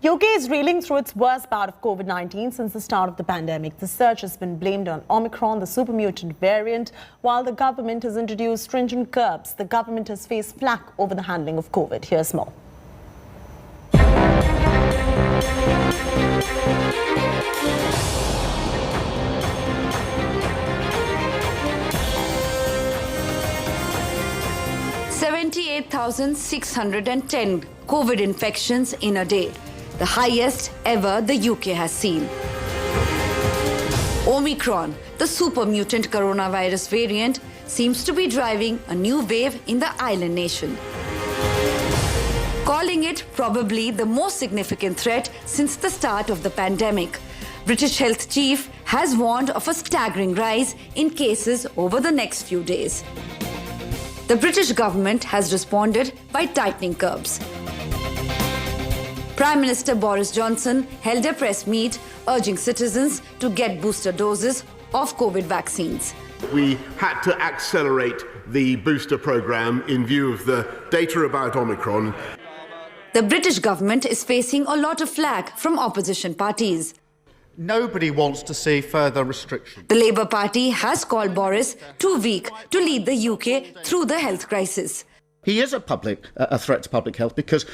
UK is reeling through its worst bout of COVID-19 since the start of the pandemic. The surge has been blamed on Omicron, the super mutant variant. While the government has introduced stringent curbs, the government has faced flack over the handling of COVID. Here's more. $78,610 COVID infections in a day, the highest ever the UK has seen. Omicron, the super mutant coronavirus variant, seems to be driving a new wave in the island nation, calling it probably the most significant threat since the start of the pandemic. British Health Chief has warned of a staggering rise in cases over the next few days. The British government has responded by tightening curbs. Prime Minister Boris Johnson held a press meet urging citizens to get booster doses of COVID vaccines. We had to accelerate the booster programme in view of the data about Omicron. The British government is facing a lot of flack from opposition parties. Nobody wants to see further restrictions. The Labour Party has called Boris too weak to lead the UK through the health crisis. He is a threat to public health because,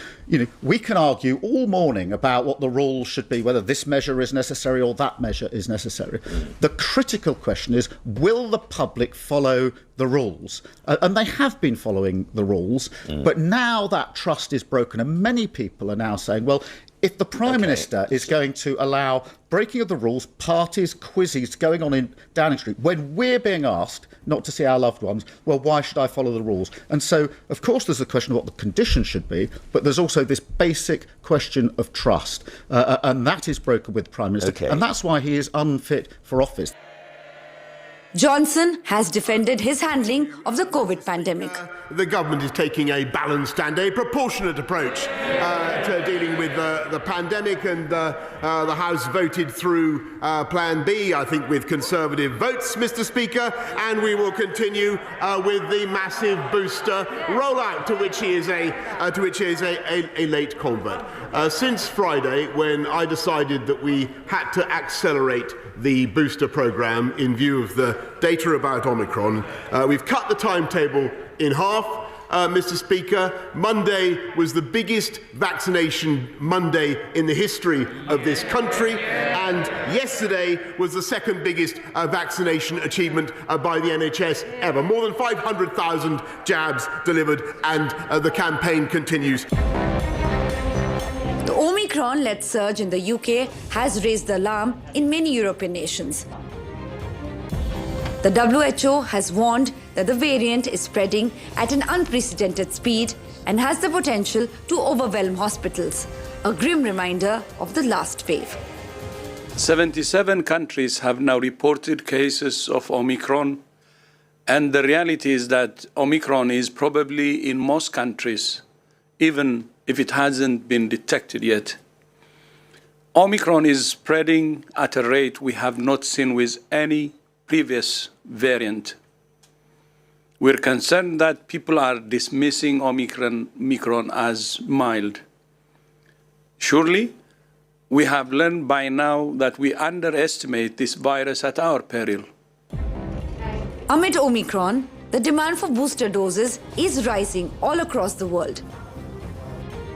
we can argue all morning about what the rules should be, whether this measure is necessary or that measure is necessary. The critical question is, will the public follow the rules? And they have been following the rules, but now that trust is broken and many people are now saying, well, if the Prime Minister is going to allow breaking of the rules, parties, quizzes going on in Downing Street, when we're being asked not to see our loved ones, well, why should I follow the rules? And so, of course, there's the question of what the conditions should be, but there's also this basic question of trust. And that is broken with the Prime Minister. And that's why he is unfit for office. Johnson has defended his handling of the COVID pandemic. The government is taking a balanced and a proportionate approach to dealing with the pandemic, and the House voted through Plan B, I think, with Conservative votes, Mr. Speaker, and we will continue with the massive booster rollout to which he is a late convert. Since Friday, when I decided that we had to accelerate the booster programme in view of the data about Omicron, we've cut the timetable in half. Mr. Speaker, Monday was the biggest vaccination Monday in the history of this country, and yesterday was the second biggest vaccination achievement by the NHS ever. More than 500,000 jabs delivered, and the campaign continues. The Omicron-led surge in the UK has raised the alarm in many European nations. The WHO has warned that the variant is spreading at an unprecedented speed and has the potential to overwhelm hospitals, a grim reminder of the last wave. 77 countries have now reported cases of Omicron, and the reality is that Omicron is probably in most countries, even if it hasn't been detected yet. Omicron is spreading at a rate we have not seen with any previous variant. We're concerned that people are dismissing Omicron as mild. Surely, we have learned by now that we underestimate this virus at our peril. Amid Omicron, the demand for booster doses is rising all across the world.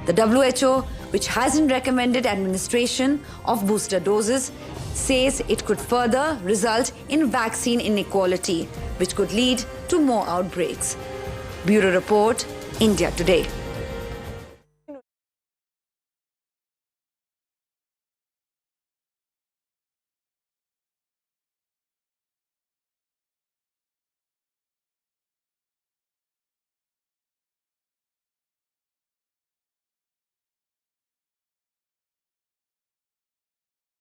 The WHO, which hasn't recommended administration of booster doses, says it could further result in vaccine inequality, which could lead to more outbreaks. Bureau Report, India Today.